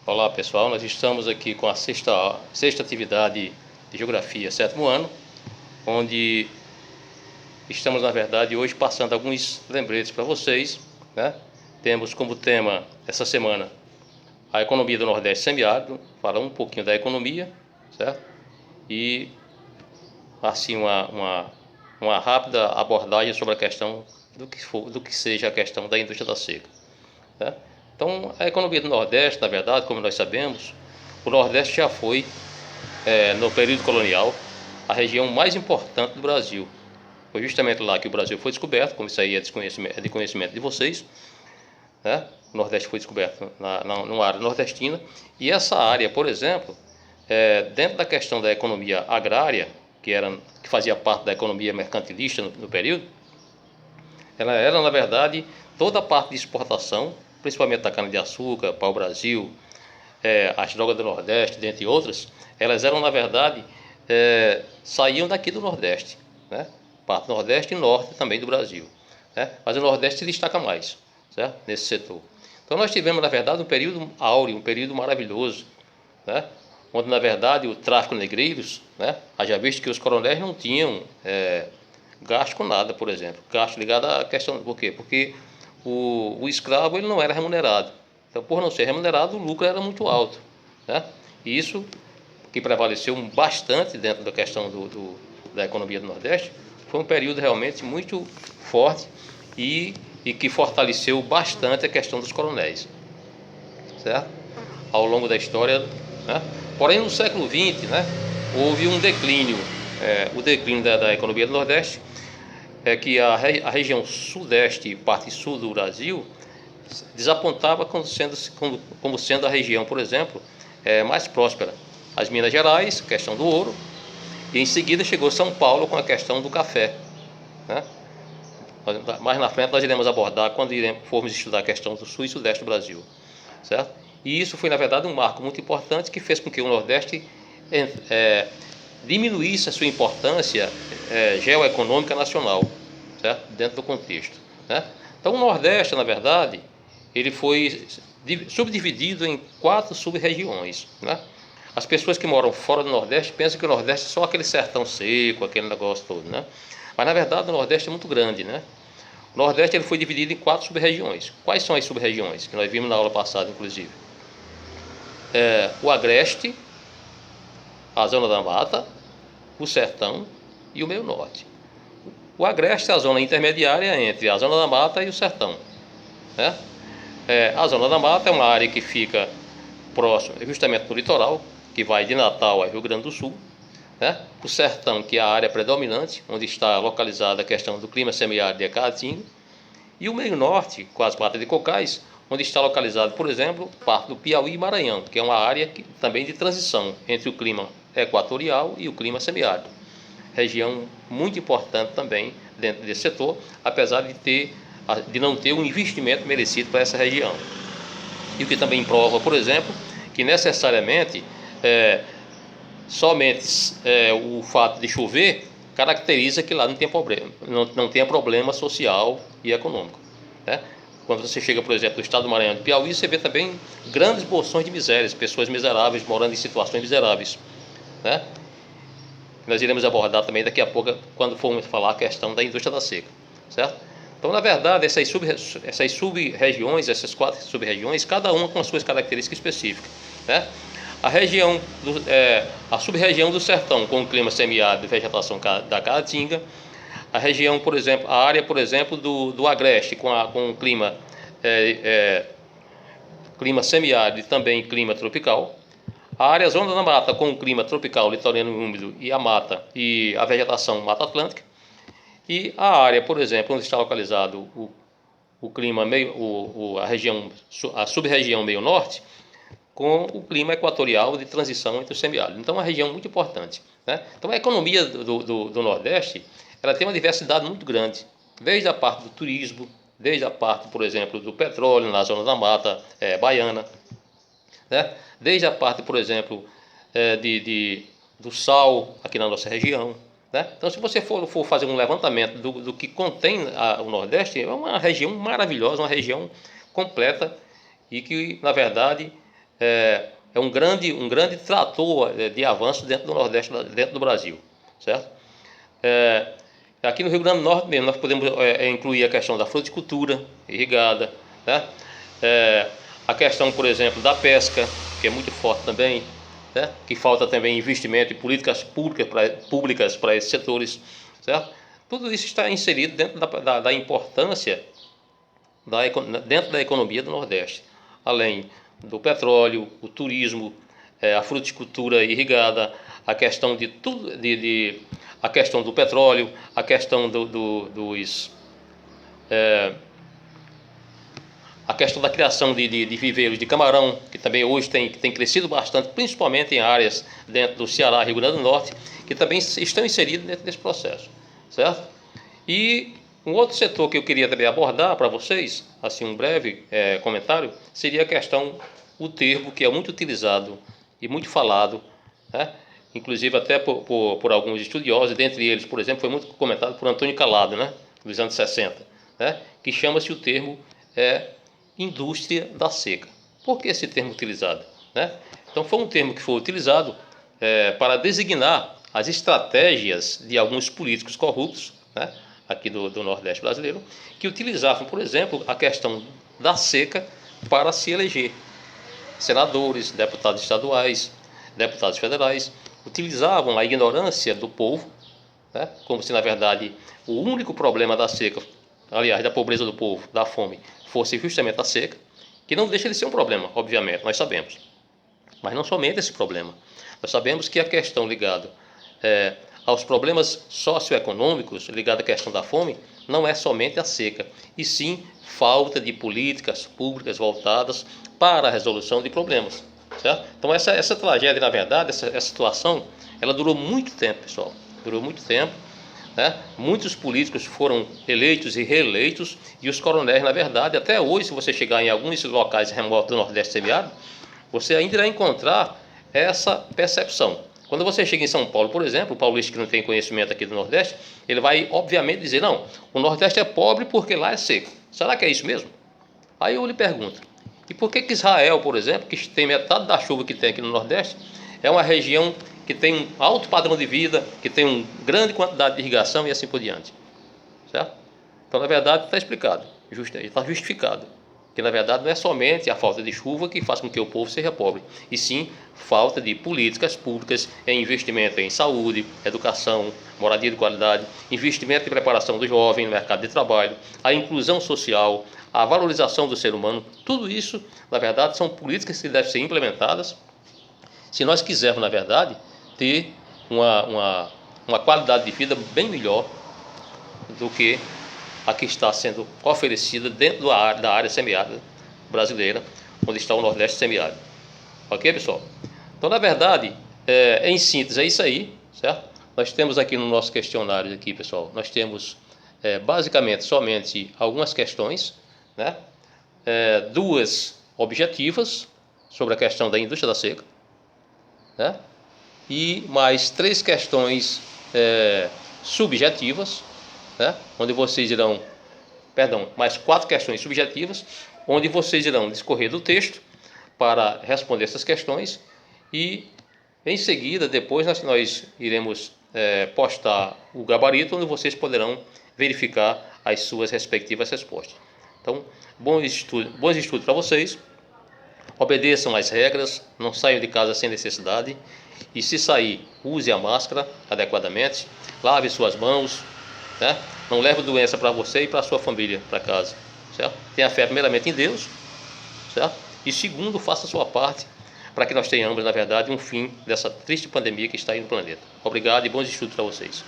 Olá pessoal, nós estamos aqui com a sexta atividade de Geografia, sétimo ano, onde estamos na verdade hoje passando alguns lembretes para vocês, né? Temos como tema essa semana a economia do Nordeste semiárido, falar um pouquinho da economia, certo? E assim uma rápida abordagem sobre a questão do que seja a questão da indústria da seca, né? Então, a economia do Nordeste, na verdade, como nós sabemos, o Nordeste já foi, no período colonial, a região mais importante do Brasil. Foi justamente lá que o Brasil foi descoberto, como isso aí é de conhecimento de vocês, né? O Nordeste foi descoberto numa área nordestina, e essa área, por exemplo, dentro da questão da economia agrária, que fazia parte da economia mercantilista no período, ela era, na verdade, toda a parte de exportação, principalmente da cana-de-açúcar, pau-brasil, as drogas do Nordeste, dentre outras, elas eram, na verdade, saíam daqui do Nordeste, né? Parte do Nordeste e Norte também do Brasil, né? Mas o Nordeste se destaca mais, certo? Nesse setor. Então nós tivemos, na verdade, um período áureo, um período maravilhoso, né? Onde, na verdade, o tráfico negreiros, né? Haja visto que os coronéis não tinham gasto com nada, por exemplo. Gasto ligado à questão... Por quê? Porque o escravo ele não era remunerado. Então, por não ser remunerado, o lucro era muito alto, né? E isso que prevaleceu bastante dentro da questão da economia do Nordeste, foi um período realmente muito forte e que fortaleceu bastante a questão dos coronéis, certo? Ao longo da história, né? Porém, no século XX, né, houve um declínio, o declínio da economia do Nordeste, que a região sudeste e parte sul do Brasil desapontava como sendo a região, por exemplo, mais próspera. As Minas Gerais, questão do ouro, e em seguida chegou São Paulo com a questão do café, né? Mais na frente nós iremos abordar quando formos estudar a questão do sul e sudeste do Brasil, certo? E isso foi, na verdade, um marco muito importante que fez com que o Nordeste diminuísse a sua importância geoeconômica nacional, certo? Dentro do contexto, né? Então o Nordeste, na verdade, ele foi subdividido em 4 sub-regiões, né? As pessoas que moram fora do Nordeste pensam que o Nordeste é só aquele sertão seco, aquele negócio todo, né? Mas na verdade o Nordeste é muito grande, né? O Nordeste ele foi dividido em 4 sub-regiões. Quais são as sub-regiões? Que nós vimos na aula passada, inclusive. O Agreste, a Zona da Mata, o Sertão e o Meio Norte. O Agreste é a zona intermediária entre a Zona da Mata e o Sertão, né? A Zona da Mata é uma área que fica próximo, justamente do litoral, que vai de Natal a Rio Grande do Sul, né? O Sertão, que é a área predominante, onde está localizada a questão do clima semiárido e a Caatinga, e o Meio Norte, com as Matas de Cocais, onde está localizado, por exemplo, parte do Piauí e Maranhão, que é uma área também de transição entre o clima equatorial e o clima semiárido. Região muito importante também dentro desse setor, apesar de não ter um investimento merecido para essa região. E o que também prova, por exemplo, que necessariamente somente o fato de chover caracteriza que lá não tem problema, não tenha problema social e econômico, né? Quando você chega, por exemplo, do estado do Maranhão e do Piauí, você vê também grandes porções de misérias, pessoas miseráveis morando em situações miseráveis, né? Nós iremos abordar também daqui a pouco, quando formos falar a questão da indústria da seca, certo? Então, na verdade, essas sub-regiões, essas 4 sub-regiões, cada uma com as suas características específicas, né? A sub-região do Sertão, com o clima semiárido e vegetação da Caatinga. A região, por exemplo, a área, por exemplo, do Agreste, com o clima semiárido e também clima tropical. A área Zona da Mata, com o clima tropical, litorâneo úmido e a mata e a vegetação Mata Atlântica. E a área, por exemplo, onde está localizado o clima a sub-região meio norte, com o clima equatorial de transição entre o semiárido. Então é uma região muito importante, né? Então a economia do Nordeste, ela tem uma diversidade muito grande, desde a parte do turismo, desde a parte, por exemplo, do petróleo na zona da mata baiana, né? Desde a parte, por exemplo, do sal aqui na nossa região, né? Então, se você for fazer um levantamento do que contém o Nordeste, é uma região maravilhosa, uma região completa e que, na verdade, é um grande trator de avanço dentro do Nordeste, dentro do Brasil, certo? Aqui no Rio Grande do Norte mesmo, nós podemos incluir a questão da fruticultura irrigada, né? A questão, por exemplo, da pesca, que é muito forte também, né? Que falta também investimento e políticas públicas para esses setores, certo? Tudo isso está inserido dentro da importância dentro da economia do Nordeste, além do petróleo, o turismo, a fruticultura irrigada, a questão de tudo, a questão do petróleo, a questão a questão da criação de viveiros de camarão, que também hoje tem crescido bastante, principalmente em áreas dentro do Ceará e Rio Grande do Norte, que também estão inseridos dentro desse processo, certo? E um outro setor que eu queria também abordar para vocês, assim um breve comentário, seria a questão, o termo que é muito utilizado e muito falado, né? Inclusive até por alguns estudiosos, dentre eles, por exemplo, foi muito comentado por Antônio Calado, né? Dos anos 60, né? Que chama-se o termo indústria da seca. Por que esse termo utilizado, né? Então foi um termo que foi utilizado para designar as estratégias de alguns políticos corruptos, né? Aqui do Nordeste brasileiro, que utilizavam, por exemplo, a questão da seca para se eleger. Senadores, deputados estaduais, deputados federais, utilizavam a ignorância do povo, né? Como se, na verdade, o único problema da seca, aliás, da pobreza do povo, da fome, fosse justamente a seca, que não deixa de ser um problema, obviamente, nós sabemos. Mas não somente esse problema. Nós sabemos que a questão ligada aos problemas socioeconômicos, ligada à questão da fome, não é somente a seca, e sim falta de políticas públicas voltadas para a resolução de problemas, certo? Então essa tragédia, na verdade, essa situação, ela durou muito tempo, pessoal, durou muito tempo, né? Muitos políticos foram eleitos e reeleitos, e os coronéis, na verdade, até hoje, se você chegar em alguns locais remotos do Nordeste semiárido, você ainda irá encontrar essa percepção. Quando você chega em São Paulo, por exemplo, o paulista que não tem conhecimento aqui do Nordeste, ele vai, obviamente, dizer, não, o Nordeste é pobre porque lá é seco. Será que é isso mesmo? Aí eu lhe pergunto, e por que Israel, por exemplo, que tem metade da chuva que tem aqui no Nordeste, é uma região que tem um alto padrão de vida, que tem uma grande quantidade de irrigação e assim por diante, certo? Então, na verdade, está explicado, está justificado, que na verdade não é somente a falta de chuva que faz com que o povo seja pobre, e sim falta de políticas públicas em investimento em saúde, educação, moradia de qualidade, investimento em preparação do jovem no mercado de trabalho, a inclusão social, a valorização do ser humano. Tudo isso, na verdade, são políticas que devem ser implementadas se nós quisermos, na verdade, ter uma qualidade de vida bem melhor do que a que está sendo oferecida dentro da área semiárida brasileira, onde está o Nordeste semiárido. Ok, pessoal? Então, na verdade, em síntese, é isso aí, certo? Nós temos aqui no nosso questionário, aqui, pessoal, nós temos basicamente somente algumas questões, né? Duas objetivas sobre a questão da indústria da seca, né? E mais 3 questões subjetivas, né? Onde vocês irão, mais 4 questões subjetivas, onde vocês irão discorrer do texto para responder essas questões, e em seguida, depois nós iremos postar o gabarito, onde vocês poderão verificar as suas respectivas respostas. Então, bons estudos para vocês, obedeçam às regras, não saiam de casa sem necessidade, e se sair, use a máscara adequadamente, lave suas mãos, né? Não leve doença para você e para a sua família para casa, certo? Tenha fé primeiramente em Deus, certo? E segundo, faça a sua parte para que nós tenhamos, na verdade, um fim dessa triste pandemia que está aí no planeta. Obrigado e bons estudos para vocês.